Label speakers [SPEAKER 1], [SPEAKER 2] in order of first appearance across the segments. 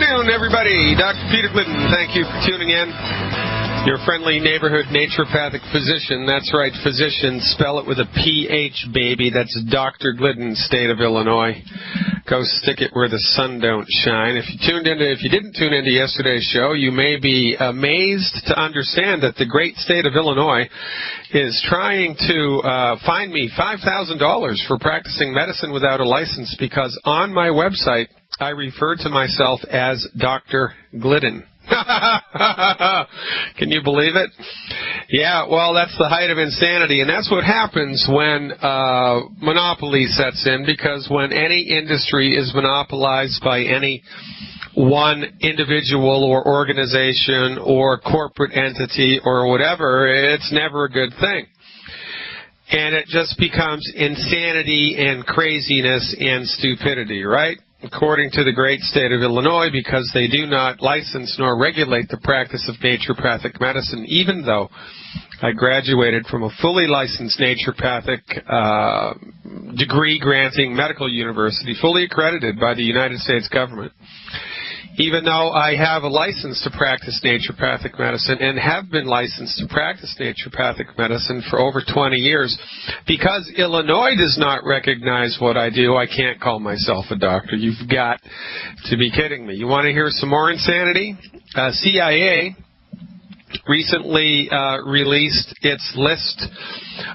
[SPEAKER 1] afternoon, everybody. Dr. Peter Glidden, thank you for tuning in. Your friendly neighborhood naturopathic physician. That's right, physician. Spell it with a PH, baby. That's Dr. Glidden, state of Illinois. Go stick it where the sun don't shine. If you didn't tune into yesterday's show, you may be amazed to understand that the great state of Illinois is trying to fine me $5,000 for practicing medicine without a license because on my website I refer to myself as Dr. Glidden. Can you believe it? Yeah, well, that's the height of insanity, and that's what happens when monopoly sets in, because when any industry is monopolized by any one individual or organization or corporate entity or whatever, it's never a good thing. And it just becomes insanity and craziness and stupidity, right? According to the great state of Illinois, because they do not license nor regulate the practice of naturopathic medicine, even though I graduated from a fully licensed naturopathic degree-granting medical university, fully accredited by the United States government. Even though I have a license to practice naturopathic medicine and have been licensed to practice naturopathic medicine for over 20 years, because Illinois does not recognize what I do, I can't call myself a doctor. You've got to be kidding me. You want to hear some more insanity? CIA recently released its list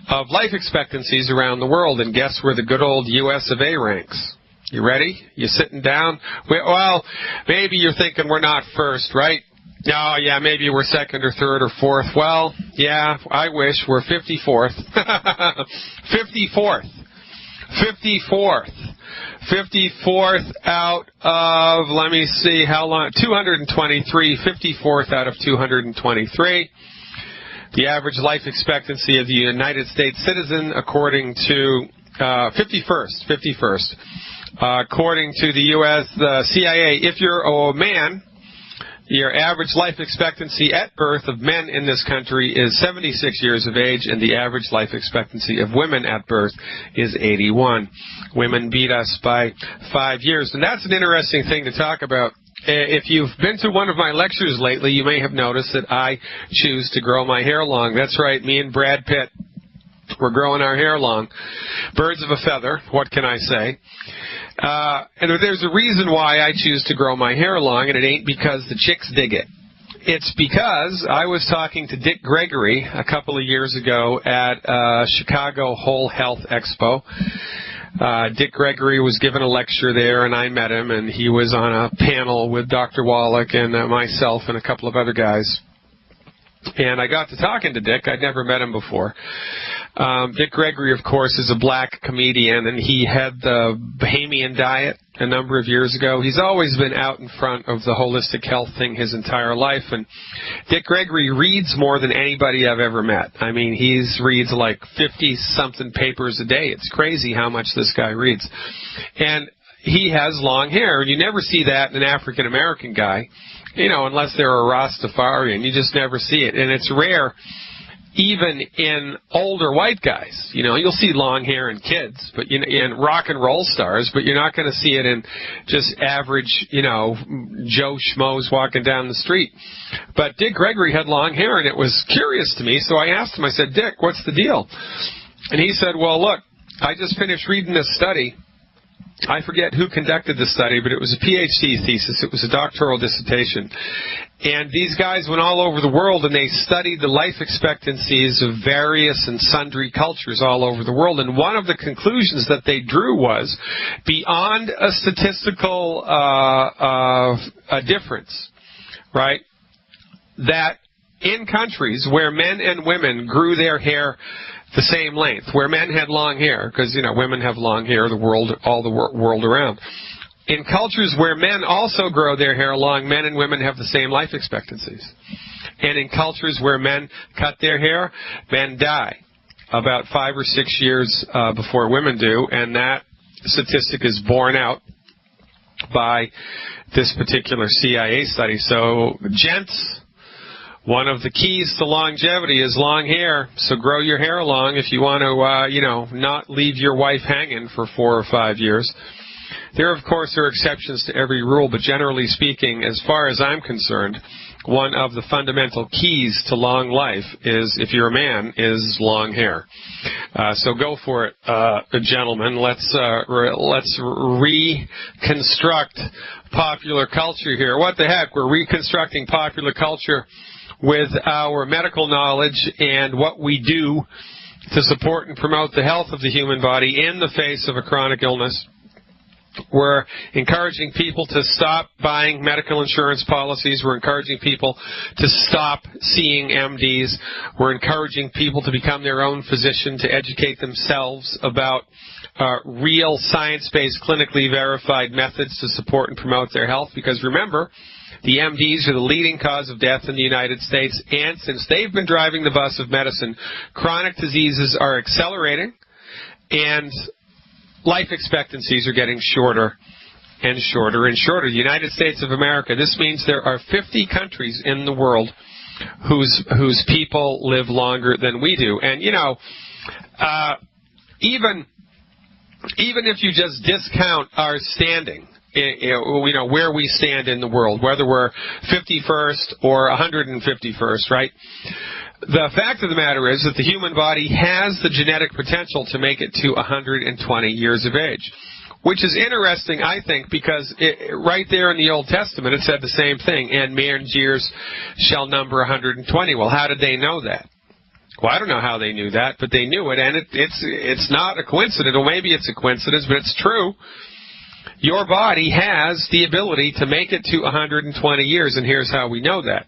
[SPEAKER 1] of life expectancies around the world, and guess where the good old US of A ranks? You ready? You sitting down? Well, maybe you're thinking we're not first, right? Oh, yeah, maybe we're second or third or fourth. Well, yeah, I wish we're 54th. 54th. 54th. 54th out of, let me see, how long? 223. 54th out of 223. The average life expectancy of the United States citizen, according to 51st. According to the U.S. CIA, if you're a man, your average life expectancy at birth of men in this country is 76 years of age, and the average life expectancy of women at birth is 81. Women beat us by 5 years, and that's an interesting thing to talk about. If you've been to one of my lectures lately, you may have noticed that I choose to grow my hair long. That's right, me and Brad Pitt, we're growing our hair long. Birds of a feather, what can I say? And there's a reason why I choose to grow my hair long, and it ain't because the chicks dig it. It's because I was talking to Dick Gregory a couple of years ago at Chicago Whole Health Expo. Dick Gregory was given a lecture there, and I met him, and he was on a panel with Dr. Wallach and myself and a couple of other guys. And I got to talking to Dick. I'd never met him before. Dick Gregory, of course, is a black comedian, and he had the Bahamian diet a number of years ago. He's always been out in front of the holistic health thing his entire life, and Dick Gregory reads more than anybody I've ever met. I mean, he reads like 50-something papers a day. It's crazy how much this guy reads. And he has long hair, and you never see that in an African-American guy, you know, unless they're a Rastafarian. You just never see it, and it's rare even in older white guys. You know, you'll see long hair in kids, but in rock and roll stars, but you're not going to see it in just average, you know, Joe Schmoes walking down the street. But Dick Gregory had long hair, and it was curious to me, so I asked him, I said, Dick, what's the deal? And he said, well, look, I just finished reading this study. I forget who conducted the study, but it was a PhD thesis. It was a doctoral dissertation. And these guys went all over the world, and they studied the life expectancies of various and sundry cultures all over the world. And one of the conclusions that they drew was, beyond a statistical difference, right, that in countries where men and women grew their hair the same length, where men had long hair, because, you know, women have long hair all the world around. In cultures where men also grow their hair long, men and women have the same life expectancies. And in cultures where men cut their hair, men die about 5 or 6 years before women do, and that statistic is borne out by this particular CIA study. So, gents, one of the keys to longevity is long hair, so grow your hair long if you want to, not leave your wife hanging for 4 or 5 years. There, of course, are exceptions to every rule, but generally speaking, as far as I'm concerned, one of the fundamental keys to long life is, if you're a man, is long hair. So go for it, gentlemen. Let's reconstruct popular culture here. What the heck? We're reconstructing popular culture with our medical knowledge and what we do to support and promote the health of the human body in the face of a chronic illness. We're encouraging people to stop buying medical insurance policies. We're encouraging people to stop seeing MDs. We're encouraging people to become their own physician, to educate themselves about real science-based, clinically verified methods to support and promote their health. Because remember, the MDs are the leading cause of death in the United States, and since they've been driving the bus of medicine, chronic diseases are accelerating, and life expectancies are getting shorter and shorter and shorter. The United States of America, this means there are 50 countries in the world whose people live longer than we do. And, you know, even if you just discount our standing, you know, where we stand in the world, whether we're 51st or 151st, right? The fact of the matter is that the human body has the genetic potential to make it to 120 years of age, which is interesting, I think, because right there in the Old Testament it said the same thing, and man's years shall number 120. Well, how did they know that? Well, I don't know how they knew that, but they knew it, and it's not a coincidence, or maybe it's a coincidence, but it's true. Your body has the ability to make it to 120 years, and here's how we know that.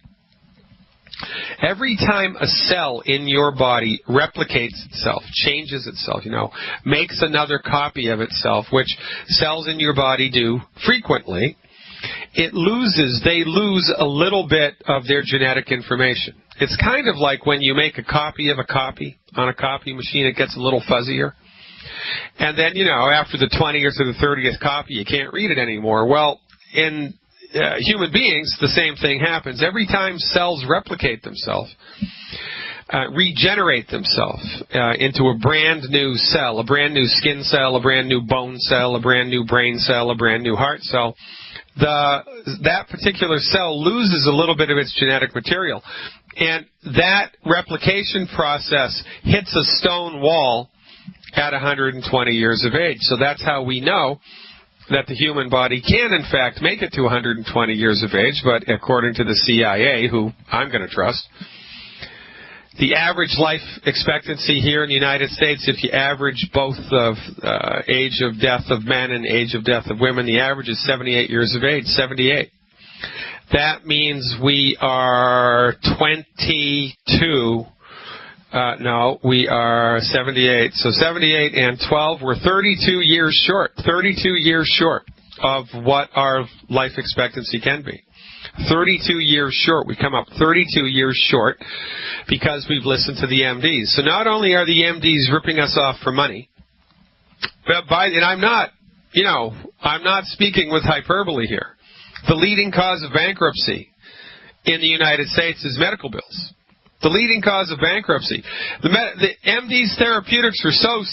[SPEAKER 1] Every time a cell in your body replicates itself, changes itself, you know, makes another copy of itself, which cells in your body do frequently, they lose a little bit of their genetic information. It's kind of like when you make a copy of a copy on a copy machine, it gets a little fuzzier. And then, you know, after the 20th or the 30th copy, you can't read it anymore. Well, in human beings, the same thing happens. Every time cells replicate themselves, regenerate themselves into a brand new cell, a brand new skin cell, a brand new bone cell, a brand new brain cell, a brand new heart cell, that particular cell loses a little bit of its genetic material. And that replication process hits a stone wall at 120 years of age. So that's how we know that the human body can, in fact, make it to 120 years of age, but according to the CIA, who I'm going to trust, the average life expectancy here in the United States, if you average both of age of death of men and age of death of women, the average is 78 years of age, 78. That means we are 22. No, we are 78. So 78 and 12, we're 32 years short. 32 years short of what our life expectancy can be. 32 years short. We come up 32 years short because we've listened to the MDs. So not only are the MDs ripping us off for money, but and I'm not speaking with hyperbole here. The leading cause of bankruptcy in the United States is medical bills. The leading cause of bankruptcy. The MD's therapeutics are so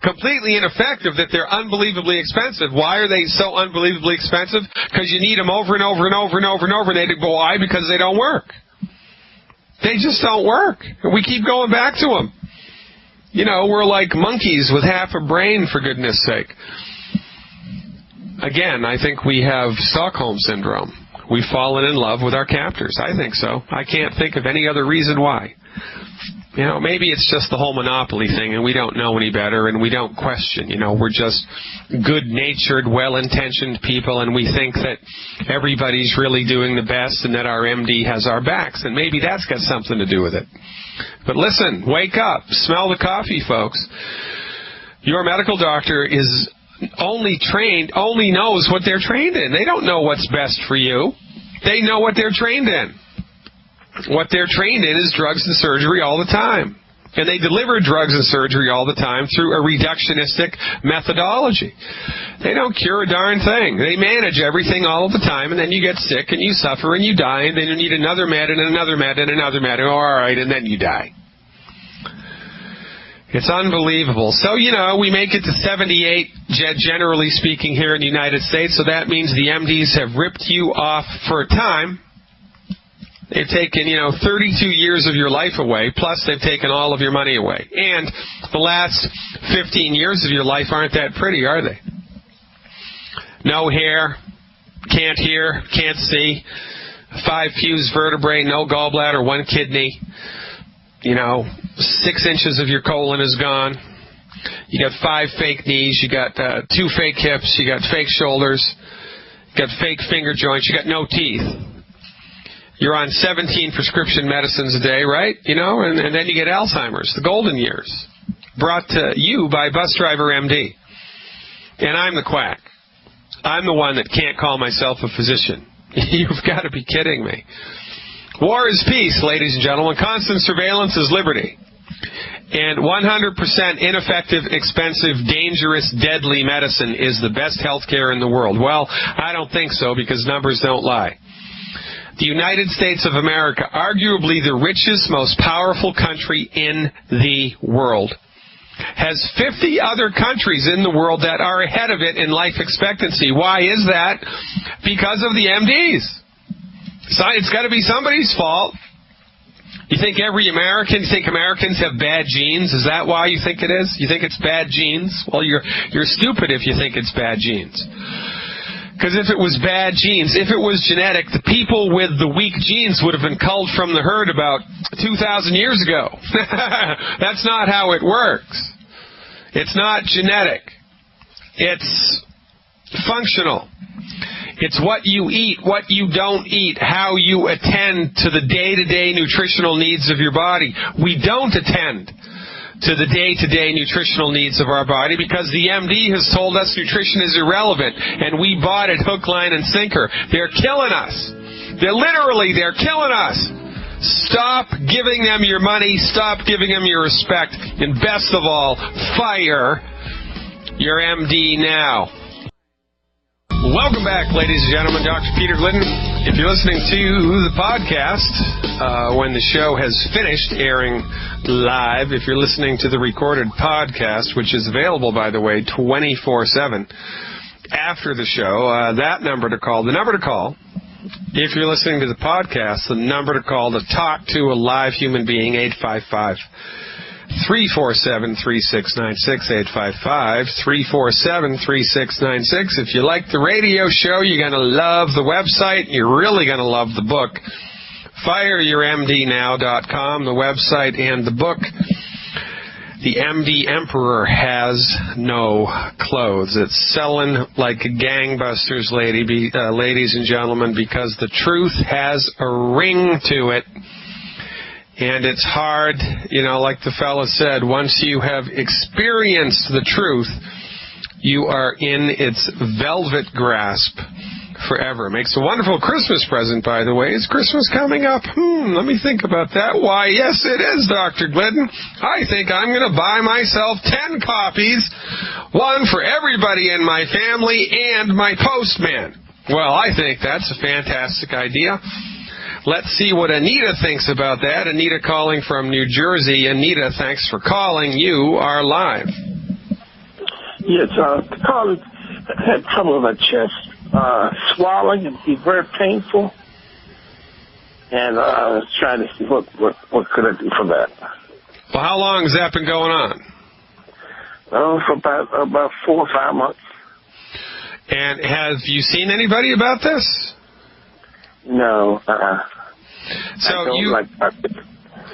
[SPEAKER 1] completely ineffective that they're unbelievably expensive. Why are they so unbelievably expensive? Because you need them over and over and over and over and over. And they go, why? Because they don't work. They just don't work. And we keep going back to them. You know, we're like monkeys with half a brain, for goodness sake. Again, I think we have Stockholm Syndrome. We've fallen in love with our captors. I think so. I can't think of any other reason why. You know, maybe it's just the whole monopoly thing, and we don't know any better, and we don't question. You know, we're just good-natured, well-intentioned people, and we think that everybody's really doing the best and that our MD has our backs, and maybe that's got something to do with it. But listen, wake up. Smell the coffee, folks. Your medical doctor is only knows what they're trained in. They don't know what's best for you. They know what they're trained in. What they're trained in is drugs and surgery all the time. And they deliver drugs and surgery all the time through a reductionistic methodology. They don't cure a darn thing. They manage everything all the time, and then you get sick and you suffer and you die, and then you need another med and another med and another med. All right, and then you die. It's unbelievable. So, we make it to 78, generally speaking, here in the United States, so that means the MDs have ripped you off for a time. They've taken, 32 years of your life away, plus they've taken all of your money away. And the last 15 years of your life aren't that pretty, are they? No hair, can't hear, can't see, 5 fused vertebrae, no gallbladder, 1 kidney, 6 inches of your colon is gone. You got 5 fake knees, you got 2 fake hips, you got fake shoulders, you got fake finger joints, you got no teeth. You're on 17 prescription medicines a day, right? And then you get Alzheimer's, the golden years, brought to you by Bus Driver MD. And I'm the quack. I'm the one that can't call myself a physician. You've got to be kidding me. War is peace, ladies and gentlemen. Constant surveillance is liberty. And 100% ineffective, expensive, dangerous, deadly medicine is the best health care in the world. Well, I don't think so, because numbers don't lie. The United States of America, arguably the richest, most powerful country in the world, has 50 other countries in the world that are ahead of it in life expectancy. Why is that? Because of the MDs. So it's got to be somebody's fault. You think Americans have bad genes? Is that why you think it is? You think it's bad genes? Well, you're stupid if you think it's bad genes. Because if it was bad genes, if it was genetic, the people with the weak genes would have been culled from the herd about 2,000 years ago. That's not how it works. It's not genetic. It's functional. It's what you eat, what you don't eat, how you attend to the day-to-day nutritional needs of your body. We don't attend to the day-to-day nutritional needs of our body because the MD has told us nutrition is irrelevant, and we bought it hook, line, and sinker. They're killing us. They're killing us. Stop giving them your money. Stop giving them your respect. And best of all, fire your MD now. Welcome back, ladies and gentlemen. Dr. Peter Glidden. If you're listening to the podcast when the show has finished airing live, if you're listening to the recorded podcast, which is available, by the way, 24/7 after the show, the number to call, if you're listening to the podcast, the number to call to talk to a live human being, 855-347-3696, 855-347-3696. If you like the radio show, you're going to love the website. You're really going to love the book. FireYourMDNow.com, the website and the book. The MD Emperor Has No Clothes. It's selling like gangbusters, ladies and gentlemen, because the truth has a ring to it. And it's hard, like the fella said, once you have experienced the truth, you are in its velvet grasp forever. Makes a wonderful Christmas present, by the way. Is Christmas coming up? Let me think about that. Why, yes, it is, Dr. Glidden. I think I'm going to buy myself 10 copies, one for everybody in my family and my postman. Well, I think that's a fantastic idea. Let's see what Anita thinks about that. Anita calling from New Jersey. Anita, thanks for calling. You are live.
[SPEAKER 2] Yes, I had trouble with my chest, swallowing and be very painful. And I was trying to see what could I do for that.
[SPEAKER 1] Well, how long has that been going on?
[SPEAKER 2] For about 4 or 5 months.
[SPEAKER 1] And have you seen anybody about this?
[SPEAKER 2] No.
[SPEAKER 1] So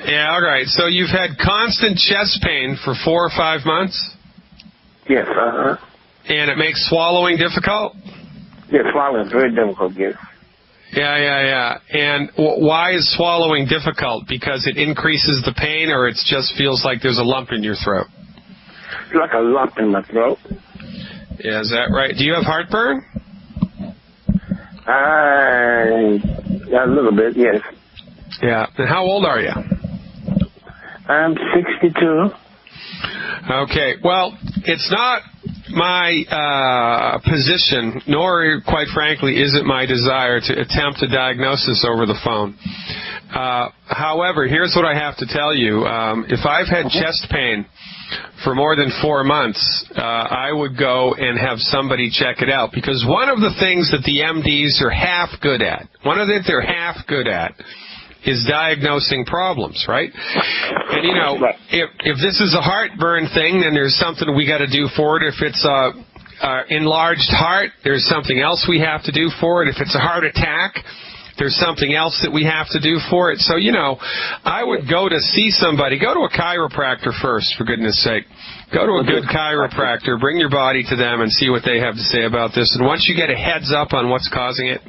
[SPEAKER 1] yeah, all right. So you've had constant chest pain for 4 or 5 months?
[SPEAKER 2] Yes.
[SPEAKER 1] And it makes swallowing difficult?
[SPEAKER 2] Yeah, swallowing is very difficult. Yes.
[SPEAKER 1] Yeah. And why is swallowing difficult? Because it increases the pain, or it just feels like there's a lump in your throat?
[SPEAKER 2] It's like a lump in my throat.
[SPEAKER 1] Yeah, is that right? Do you have heartburn?
[SPEAKER 2] Yeah, a little bit, yes.
[SPEAKER 1] Yeah. And how old are you?
[SPEAKER 2] I'm 62.
[SPEAKER 1] Okay. Well, it's not my position, nor, quite frankly, is it my desire to attempt a diagnosis over the phone. However, here's what I have to tell you. If I've had chest pain for more than 4 months, I would go and have somebody check it out. Because one of the things that the MDs are half good at, is diagnosing problems, right? And, you know, if this is a heartburn thing, then there's something we got to do for it. If it's a enlarged heart, there's something else we have to do for it. If it's a heart attack, there's something else that we have to do for it. So, you know, I would go to see somebody. Go to a chiropractor first, for goodness sake. Go to a good chiropractor. Bring your body to them and see what they have to say about this. And once you get a heads up on what's causing it,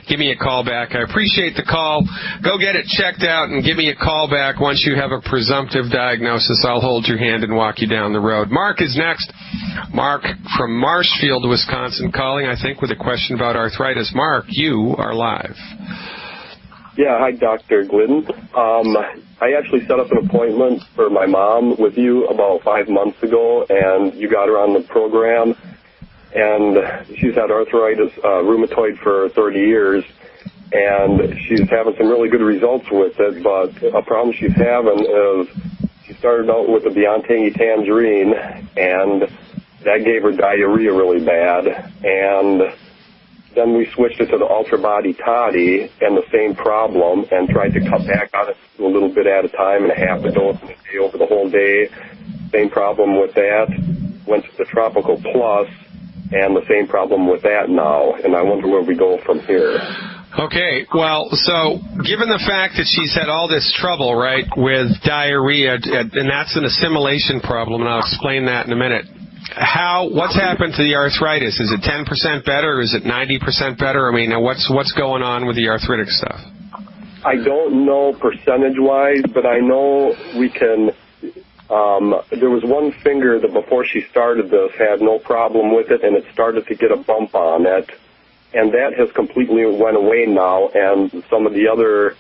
[SPEAKER 1] give me a call back. I appreciate the call. Go get it checked out and give me a call back once you have a presumptive diagnosis. I'll hold your hand and walk you down the road. Mark is next. Mark from Marshfield, Wisconsin, calling, I think, with a question about arthritis. Mark, you are live.
[SPEAKER 3] Yeah, hi, Dr. Glidden. I actually set up an appointment for my mom with you about 5 months ago, and you got her on the program. And she's had arthritis, rheumatoid for 30 years, and she's having some really good results with it. But a problem she's having is she started out with a Beyond-Tangy Tangerine, and that gave her diarrhea really bad. And then we switched it to the Ultra Body Toddy and the same problem, and tried to cut back on it a little bit at a time and a half a dose a day over the whole day. Same problem with that. Went to the Tropical Plus, and the same problem with that now. And I wonder where we go from here.
[SPEAKER 1] Okay, well, so given the fact that she's had all this trouble, right, with diarrhea, and that's an assimilation problem, and I'll explain that in a minute. What's happened to the arthritis? Is it 10% better? Is it 90% better? I mean, what's going on with the arthritic stuff?
[SPEAKER 3] I don't know percentage-wise, but I know we can. There was one finger that before she started this had no problem with it, and it started to get a bump on it, and that has completely went away now. And some of the other,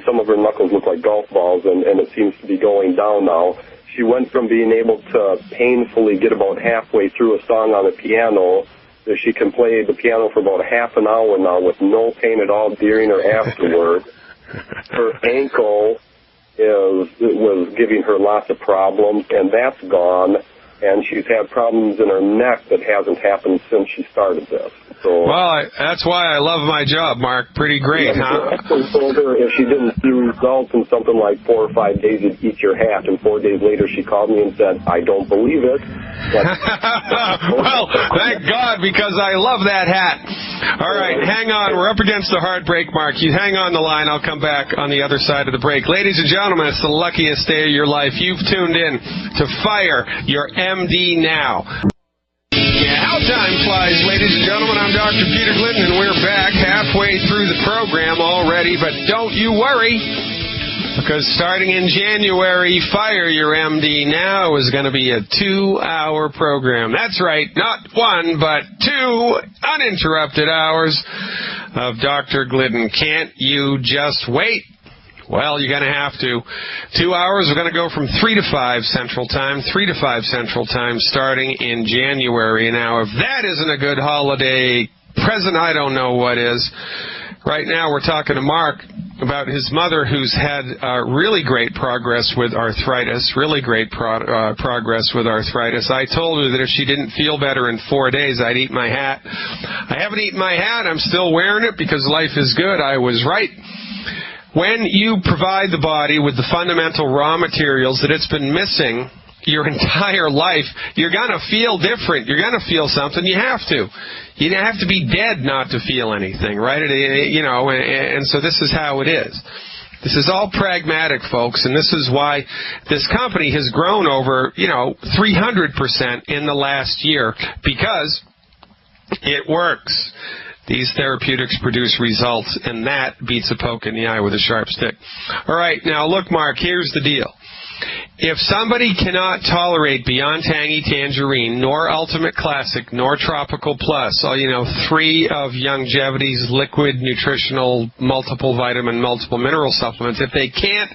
[SPEAKER 3] some of her knuckles look like golf balls, and it seems to be going down now. She went from being able to painfully get about halfway through a song on the piano that she can play the piano for about half an hour now with no pain at all during or afterward. Her ankle was giving her lots of problems, and that's gone. And she's had problems in her neck that hasn't happened since she started this. So,
[SPEAKER 1] well, that's why I love my job, Mark. Pretty great, huh?
[SPEAKER 3] I told her if she didn't see results in something like 4 or 5 days, you'd eat your hat. And 4 days later, she called me and said, I don't believe it.
[SPEAKER 1] Well, thank God, because I love that hat. All right, hang on. We're up against the hard break, Mark. You hang on the line. I'll come back on the other side of the break. Ladies and gentlemen, it's the luckiest day of your life. You've tuned in to Fire Your MD Now. Yeah, how time flies, ladies and gentlemen. I'm Dr. Peter Glidden, and we're back halfway through the program already. But don't you worry, because starting in January, Fire Your MD Now is going to be a 2-hour program. That's right, not 1, but 2 uninterrupted hours of Dr. Glidden. Can't you just wait? Well, you're going to have to. 2 hours, we're going to go from 3 to 5 Central Time, 3 to 5 Central Time, starting in January. Now, if that isn't a good holiday present, I don't know what is. Right now, we're talking to Mark about his mother, who's had really great progress with arthritis, progress with arthritis. I told her that if she didn't feel better in 4 days, I'd eat my hat. I haven't eaten my hat. I'm still wearing it because life is good. I was right. When you provide the body with the fundamental raw materials that it's been missing your entire life, you're going to feel different. You're going to feel something. You have to. You have to be dead not to feel anything, right? And so this is how it is. This is all pragmatic, folks, and this is why this company has grown over, 300% in the last year, because it works. These therapeutics produce results, and that beats a poke in the eye with a sharp stick. All right, now look, Mark, here's the deal. If somebody cannot tolerate Beyond Tangy Tangerine, nor Ultimate Classic, nor Tropical Plus, 3 of Longevity's liquid nutritional multiple vitamin, multiple mineral supplements, if they can't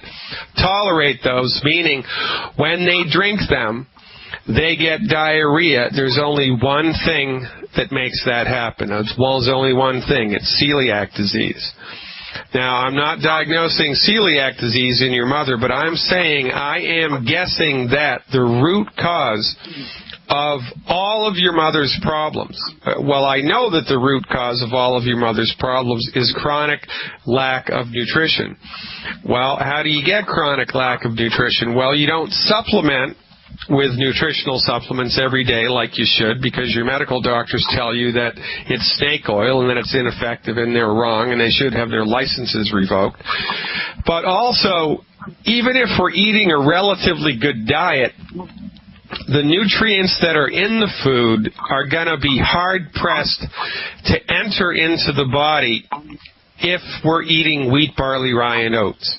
[SPEAKER 1] tolerate those, meaning when they drink them, they get diarrhea, there's only one thing that makes that happen. There's only one thing. It's celiac disease. Now, I'm not diagnosing celiac disease in your mother, but I'm saying I am guessing that the root cause of all of your mother's problems, well, I know that the root cause of all of your mother's problems is chronic lack of nutrition. Well, how do you get chronic lack of nutrition? Well, you don't supplement with nutritional supplements every day like you should, because your medical doctors tell you that it's snake oil and that it's ineffective and they're wrong and they should have their licenses revoked. But also, even if we're eating a relatively good diet, the nutrients that are in the food are going to be hard-pressed to enter into the body if we're eating wheat, barley, rye, and oats.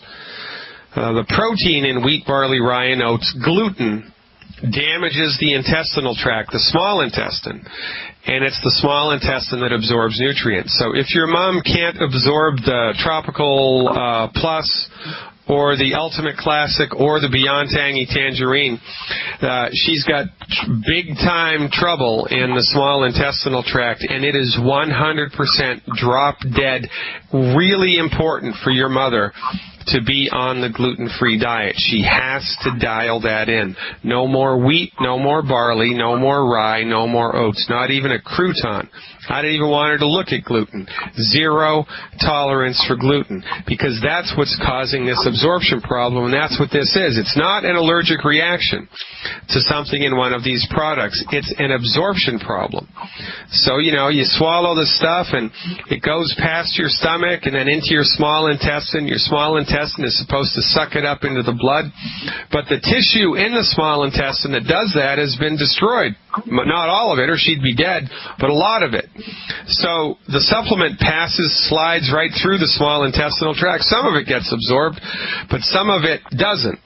[SPEAKER 1] The protein in wheat, barley, rye, and oats, gluten, damages the intestinal tract, the small intestine, and it's the small intestine that absorbs nutrients. So if your mom can't absorb the Tropical Plus or the Ultimate Classic or the Beyond Tangy Tangerine, she's got big-time trouble in the small intestinal tract, and it is 100% drop-dead, really important for your mother to be on the gluten-free diet. She has to dial that in. No more wheat, no more barley, no more rye, no more oats, not even a crouton. I didn't even want her to look at gluten. Zero tolerance for gluten, because that's what's causing this absorption problem, and that's what this is. It's not an allergic reaction to something in one of these products. It's an absorption problem. So, you swallow the stuff, and it goes past your stomach and then into your small intestine. Your small intestine is supposed to suck it up into the blood, but the tissue in the small intestine that does that has been destroyed. Not all of it, or she'd be dead, but a lot of it. So the supplement slides right through the small intestinal tract. Some of it gets absorbed, but some of it doesn't.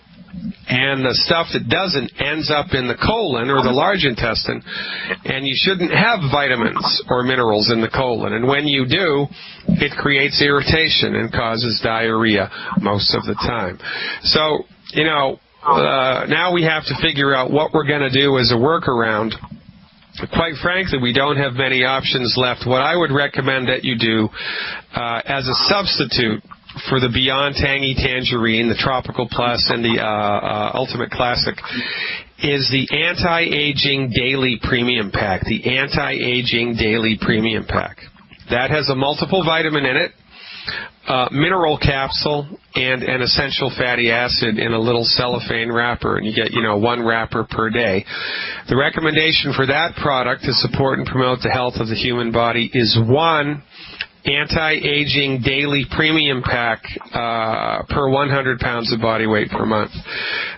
[SPEAKER 1] And the stuff that doesn't ends up in the colon, or the large intestine, and you shouldn't have vitamins or minerals in the colon. And when you do, it creates irritation and causes diarrhea most of the time. So, now we have to figure out what we're going to do as a workaround. Quite frankly, we don't have many options left. What I would recommend that you do as a substitute for the Beyond Tangy Tangerine, the Tropical Plus, and the Ultimate Classic is the Anti-Aging Daily Premium Pack. The Anti-Aging Daily Premium Pack. That has a multiple vitamin in it, mineral capsule, and an essential fatty acid in a little cellophane wrapper, and you get, one wrapper per day. The recommendation for that product to support and promote the health of the human body is one anti-aging daily premium pack per 100 pounds of body weight per month.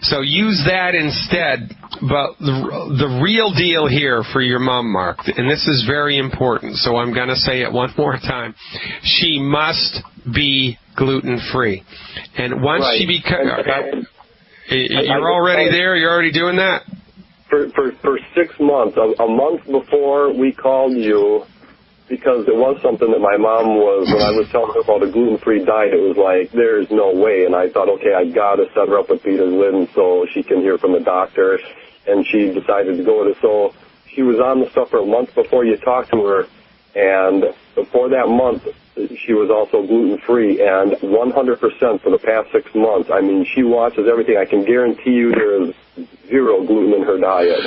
[SPEAKER 1] So use that instead. But the real deal here for your mom, Mark, and this is very important, so I'm going to say it one more time, she must be gluten-free. And once she becomes... You're already there? You're already doing that?
[SPEAKER 3] For 6 months, a month before we called you, because it was something that my mom was, when I was telling her about a gluten-free diet, it was like, there's no way. And I thought, okay, I got to set her up with Peter Glidden so she can hear from the doctor. And she decided to go with it. So she was on the stuff for a month before you talked to her. And for that month, she was also gluten-free. And 100% for the past 6 months. I mean, she watches everything. I can guarantee you there is zero gluten in her diet.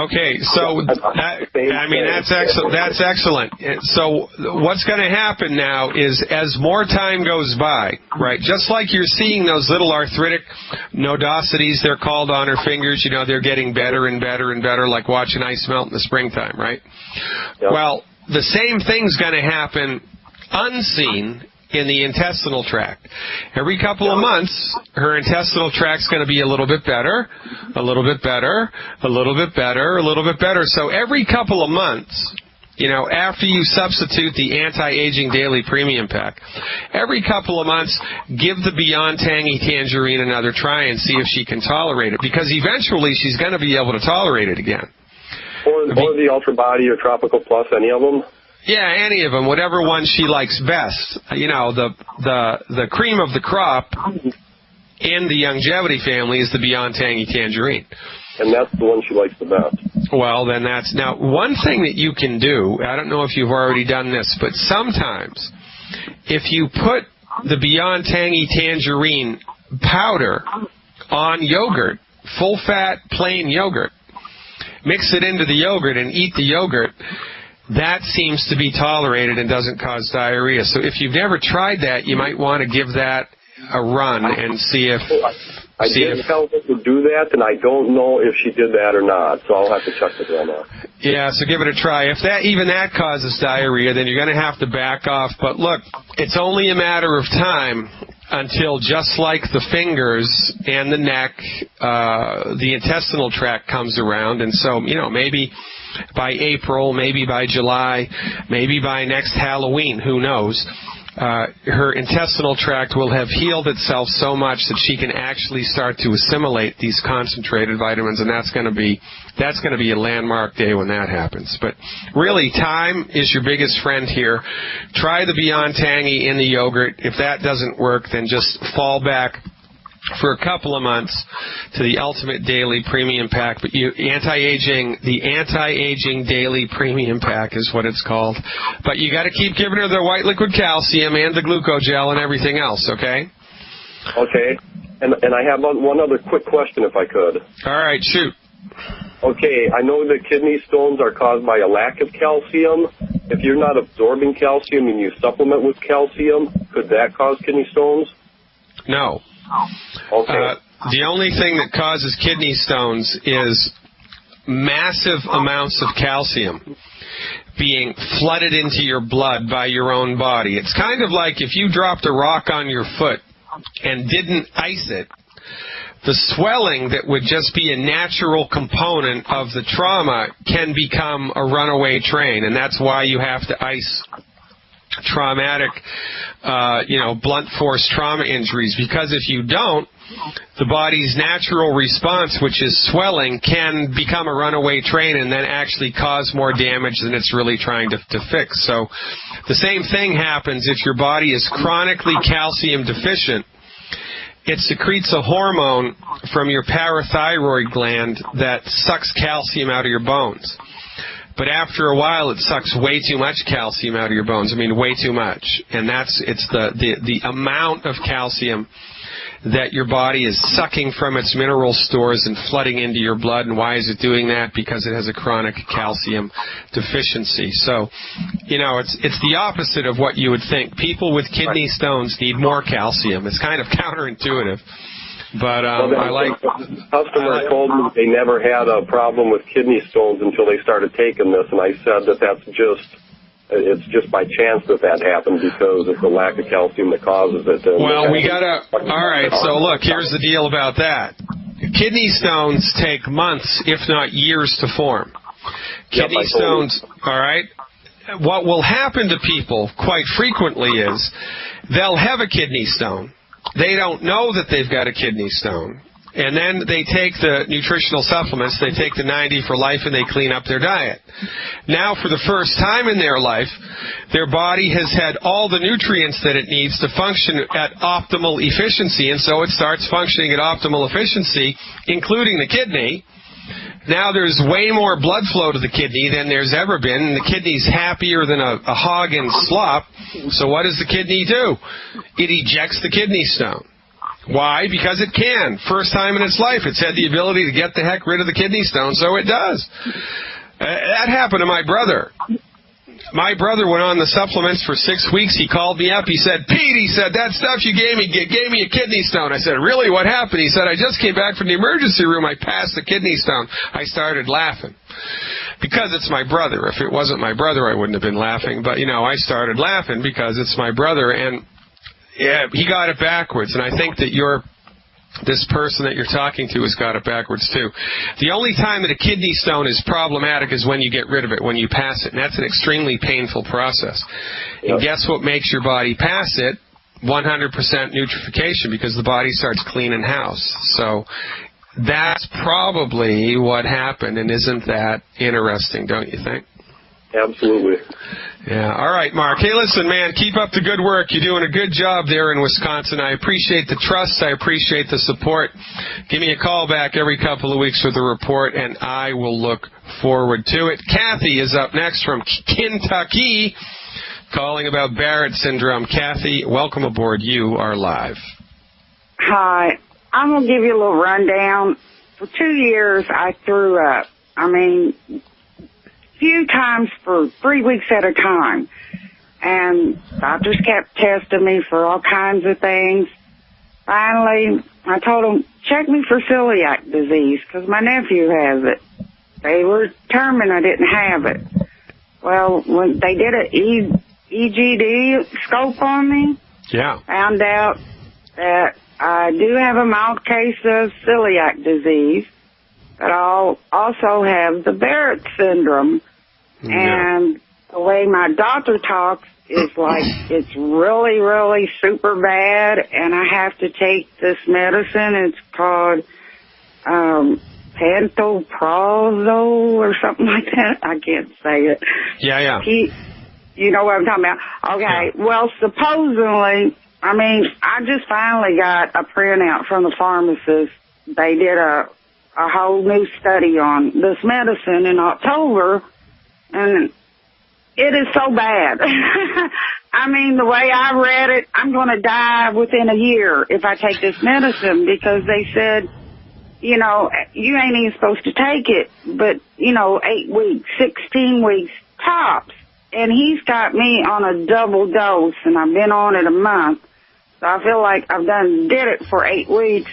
[SPEAKER 1] Okay, so that's excellent. That's excellent. So what's going to happen now is, as more time goes by, right? Just like you're seeing those little arthritic nodosities, they're called, on her fingers. They're getting better and better and better, like watching ice melt in the springtime, right? Yep. Well, the same thing's going to happen unseen in the intestinal tract. Every couple of months, her intestinal tract's going to be a little bit better, a little bit better, a little bit better, a little bit better. So every couple of months, after you substitute the Anti-Aging Daily Premium Pack, every couple of months, give the Beyond Tangy Tangerine another try and see if she can tolerate it, because eventually she's going to be able to tolerate it again.
[SPEAKER 3] Or the Ultra Body or Tropical Plus, any of them?
[SPEAKER 1] Yeah, any of them, whatever one she likes best. The cream of the crop in the Longevity family is the Beyond Tangy Tangerine.
[SPEAKER 3] And that's the one she likes the best.
[SPEAKER 1] Well, then now, one thing that you can do, I don't know if you've already done this, but sometimes if you put the Beyond Tangy Tangerine powder on yogurt, full-fat, plain yogurt, mix it into the yogurt and eat the yogurt, that seems to be tolerated and doesn't cause diarrhea. So if you've never tried that, you might want to give that a run and see if...
[SPEAKER 3] I did tell her to do that, and I don't know if she did that or not, so I'll have to check with her now.
[SPEAKER 1] Yeah, so give it a try. If even that causes diarrhea, then you're going to have to back off. But look, it's only a matter of time until, just like the fingers and the neck, the intestinal tract comes around. And so, maybe by April, maybe by July, maybe by next Halloween, who knows, her intestinal tract will have healed itself so much that she can actually start to assimilate these concentrated vitamins, and that's going to be a landmark day when that happens. But really, time is your biggest friend here. Try the Beyond Tangy in the yogurt. If that doesn't work, then just fall back for a couple of months to the Ultimate Daily Premium Pack. But the Anti-Aging Daily Premium Pack is what it's called. But you got to keep giving her the white liquid calcium and the glucogel and everything else, okay?
[SPEAKER 3] Okay. And I have one other quick question, if I could.
[SPEAKER 1] All right, shoot.
[SPEAKER 3] Okay, I know that kidney stones are caused by a lack of calcium. If you're not absorbing calcium and you supplement with calcium, could that cause kidney stones?
[SPEAKER 1] No.
[SPEAKER 3] Okay.
[SPEAKER 1] The only thing that causes kidney stones is massive amounts of calcium being flooded into your blood by your own body. It's kind of like if you dropped a rock on your foot and didn't ice it, the swelling that would just be a natural component of the trauma can become a runaway train, and that's why you have to ice traumatic, blunt force trauma injuries, because if you don't, the body's natural response, which is swelling, can become a runaway train and then actually cause more damage than it's really trying to fix. So the same thing happens if your body is chronically calcium deficient. It secretes a hormone from your parathyroid gland that sucks calcium out of your bones. But after a while, it sucks way too much calcium out of your bones. I mean, way too much. And it's the amount of calcium that your body is sucking from its mineral stores and flooding into your blood. And why is it doing that? Because it has a chronic calcium deficiency. So, it's the opposite of what you would think. People with kidney stones need more calcium. It's kind of counterintuitive. But
[SPEAKER 3] customer told me they never had a problem with kidney stones until they started taking this, and I said it's just by chance that happened because it's the lack of calcium that causes it.
[SPEAKER 1] Well, all right, so look, here's the deal about that. Kidney stones take months, if not years, to form. Kidney stones, all right, what will happen to people quite frequently is they'll have a kidney stone. They don't know that they've got a kidney stone. And then they take the nutritional supplements, they take the 90 for life, and they clean up their diet. Now, for the first time in their life, their body has had all the nutrients that it needs to function at optimal efficiency, and so it starts functioning at optimal efficiency, including the kidney. Now there's way more blood flow to the kidney than there's ever been, and the kidney's happier than a hog in slop. So what does the kidney do? It ejects the kidney stone. Why? Because it can. First time in its life, it's had the ability to get the heck rid of the kidney stone, so it does. That happened to my brother. My brother went on the supplements for 6 weeks. He called me up. He said, Pete, he said, that stuff you gave me a kidney stone. I said, really? What happened? He said, I just came back from the emergency room. I passed the kidney stone. I started laughing. Because it's my brother. If it wasn't my brother, I wouldn't have been laughing. But, I started laughing because it's my brother. And yeah, he got it backwards. And I think that this person that you're talking to has got it backwards too. The only time that a kidney stone is problematic is when you get rid of it, when you pass it. And that's an extremely painful process. Yep. And guess what makes your body pass it? 100% nutrification, because the body starts cleaning house. So that's probably what happened, and isn't that interesting, don't you think?
[SPEAKER 3] Absolutely.
[SPEAKER 1] Yeah. All right, Mark. Hey, listen, man, keep up the good work. You're doing a good job there in Wisconsin. I appreciate the trust. I appreciate the support. Give me a call back every couple of weeks for the report, and I will look forward to it. Kathy is up next from Kentucky. calling about Barrett syndrome. Kathy, welcome aboard. You are live.
[SPEAKER 4] Hi. I'm going to give you a little rundown. For 2 years, I threw up. I mean, few times for 3 weeks at a time. And doctors kept testing me for all kinds of things. Finally, I told them, check me for celiac disease, because my nephew has it. They were determined I didn't have it. Well, when they did an EGD scope on me, found out that I do have a mild case of celiac disease, but I'll also have the Barrett syndrome. And the way my doctor talks is like it's really, really super bad, and I have to take this medicine. It's called pantoprazole or something like that. I can't say it.
[SPEAKER 1] Yeah.
[SPEAKER 4] You know what I'm talking about? Okay. Yeah. Well, supposedly, I mean, I just finally got a printout from the pharmacist. They did a whole new study on this medicine in October, and it is so bad. I mean, the way I read it, I'm going to die within a year if I take this medicine, because they said, you know, you ain't even supposed to take it, but, 8 weeks, 16 weeks tops. And he's got me on a double dose, and I've been on it a month. So I feel like I've did it for 8 weeks,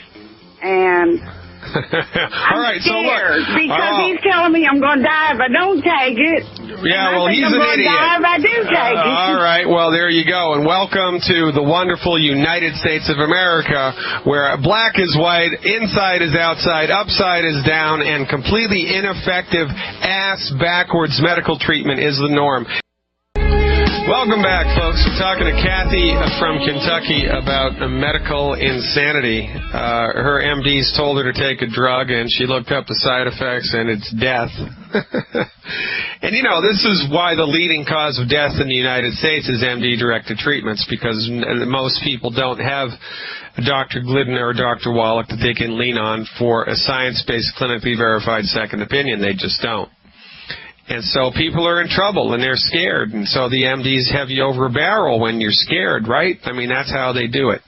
[SPEAKER 4] and
[SPEAKER 1] all right,
[SPEAKER 4] I'm scared because he's telling me I'm going to die if I don't take it.
[SPEAKER 1] Yeah, well, he's an idiot.
[SPEAKER 4] Die if I do take it.
[SPEAKER 1] All right, well, there you go, and welcome to the wonderful United States of America, where black is white, inside is outside, upside is down, and completely ineffective ass-backwards medical treatment is the norm. Welcome back, folks. We're talking to Kathy from Kentucky about medical insanity. Her MDs told her to take a drug, and she looked up the side effects, and it's death. And, this is why the leading cause of death in the United States is MD-directed treatments, because most people don't have Dr. Glidden or Dr. Wallach that they can lean on for a science-based, clinically verified second opinion. They just don't. And so people are in trouble, and they're scared. And so the MDs have you over a barrel when you're scared, right? I mean, that's how they do it.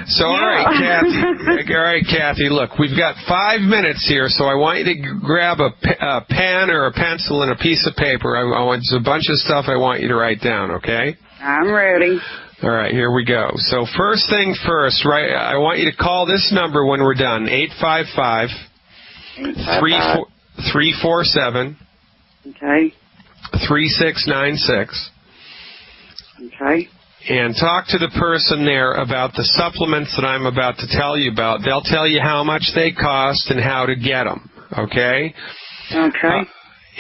[SPEAKER 1] So, all right, Kathy, look, we've got 5 minutes here, so I want you to grab a pen or a pencil and a piece of paper. There's a bunch of stuff I want you to write down, okay?
[SPEAKER 4] I'm ready.
[SPEAKER 1] All right, here we go. So first thing first, right? I want you to call this number when we're done, 855-347.
[SPEAKER 4] Okay.
[SPEAKER 1] 3696.
[SPEAKER 4] Okay.
[SPEAKER 1] And talk to the person there about the supplements that I'm about to tell you about. They'll tell you how much they cost and how to get them. Okay?
[SPEAKER 4] Okay.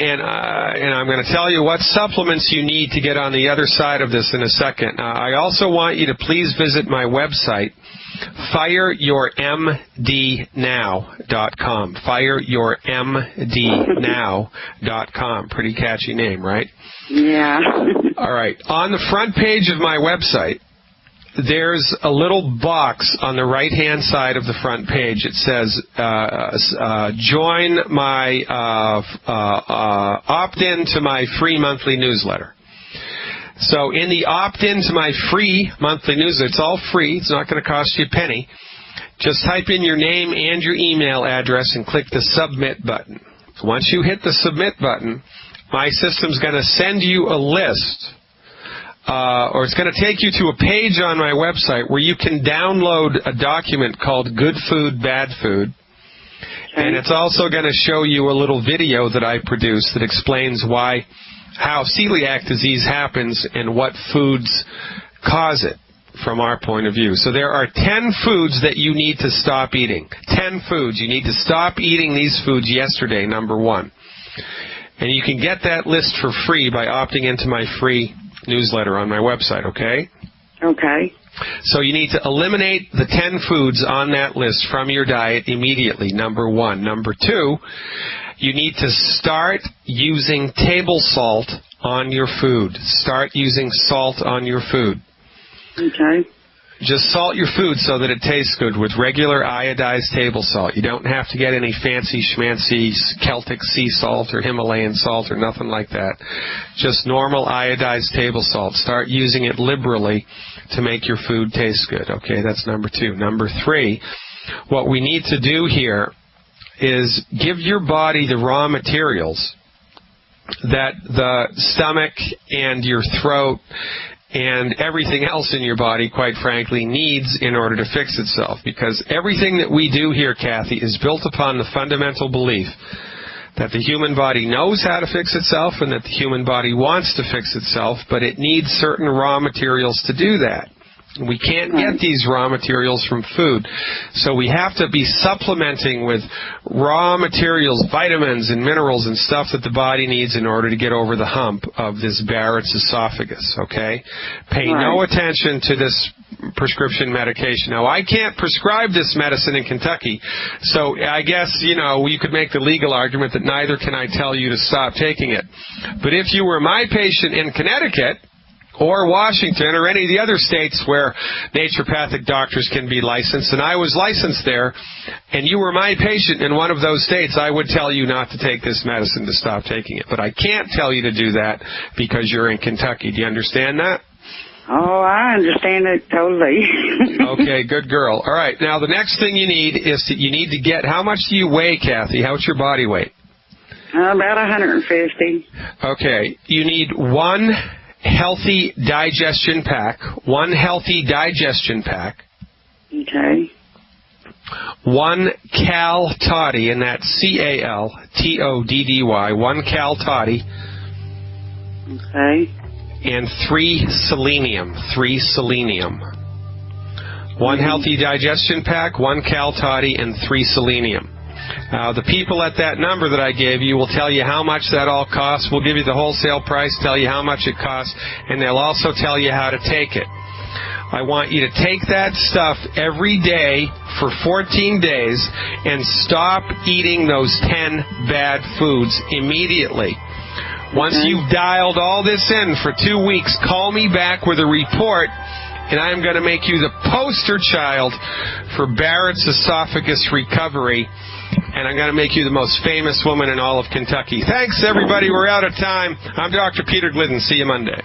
[SPEAKER 1] And I'm going to tell you what supplements you need to get on the other side of this in a second. I also want you to please visit my website, fireyourmdnow.com. Fireyourmdnow.com. Pretty catchy name, right?
[SPEAKER 4] Yeah.
[SPEAKER 1] All right. On the front page of my website, there's a little box on the right-hand side of the front page. It says, join my, opt-in to my free monthly newsletter. So in the opt-in to my free monthly newsletter, it's all free. It's not going to cost you a penny. Just type in your name and your email address and click the submit button. Once you hit the submit button, my system's going to send you a list, or it's going to take you to a page on my website where you can download a document called Good Food, Bad Food. And it's also going to show you a little video that I produced that explains how celiac disease happens and what foods cause it from our point of view. So there are 10 foods that you need to stop eating. 10 foods. You need to stop eating these foods yesterday, number one. And you can get that list for free by opting into my free newsletter on my website, okay?
[SPEAKER 4] Okay.
[SPEAKER 1] So you need to eliminate the 10 foods on that list from your diet immediately, number one. Number two, you need to start using table salt on your food. Start using salt on your food.
[SPEAKER 4] Okay.
[SPEAKER 1] Just salt your food so that it tastes good with regular iodized table salt. You don't have to get any fancy schmancy Celtic sea salt or Himalayan salt or nothing like that. Just normal iodized table salt. Start using it liberally to make your food taste good. Okay, that's number 2. Number 3, what we need to do here is give your body the raw materials that the stomach and your throat and everything else in your body, quite frankly, needs in order to fix itself. Because everything that we do here, Kathy, is built upon the fundamental belief that the human body knows how to fix itself and that the human body wants to fix itself, but it needs certain raw materials to do that. We can't get these raw materials from food. So we have to be supplementing with raw materials, vitamins and minerals and stuff that the body needs in order to get over the hump of this Barrett's esophagus, okay? Pay no attention to this prescription medication. Now, I can't prescribe this medicine in Kentucky, so I guess, you could make the legal argument that neither can I tell you to stop taking it. But if you were my patient in Connecticut, or Washington, or any of the other states where naturopathic doctors can be licensed, and I was licensed there, and you were my patient in one of those states, I would tell you not to take this medicine, to stop taking it. But I can't tell you to do that because you're in Kentucky. Do you understand that?
[SPEAKER 4] Oh, I understand it totally.
[SPEAKER 1] Okay, good girl. All right, now the next thing you need is you need to get, how much do you weigh, Kathy? How's your body weight?
[SPEAKER 4] About 150.
[SPEAKER 1] Okay, you need one healthy digestion pack. One healthy digestion pack.
[SPEAKER 4] Okay.
[SPEAKER 1] One Cal Toddy, and that's CALTODDY. One Cal Toddy.
[SPEAKER 4] Okay.
[SPEAKER 1] And 3 selenium. 3 selenium. One healthy digestion pack, 1 Cal Toddy, and 3 selenium. The people at that number that I gave you will tell you how much that all costs. We'll give you the wholesale price, tell you how much it costs, and they'll also tell you how to take it. I want you to take that stuff every day for 14 days and stop eating those 10 bad foods immediately. Once you've dialed all this in for 2 weeks, call me back with a report, and I'm going to make you the poster child for Barrett's esophagus recovery. And I'm going to make you the most famous woman in all of Kentucky. Thanks, everybody. We're out of time. I'm Dr. Peter Glidden. See you Monday.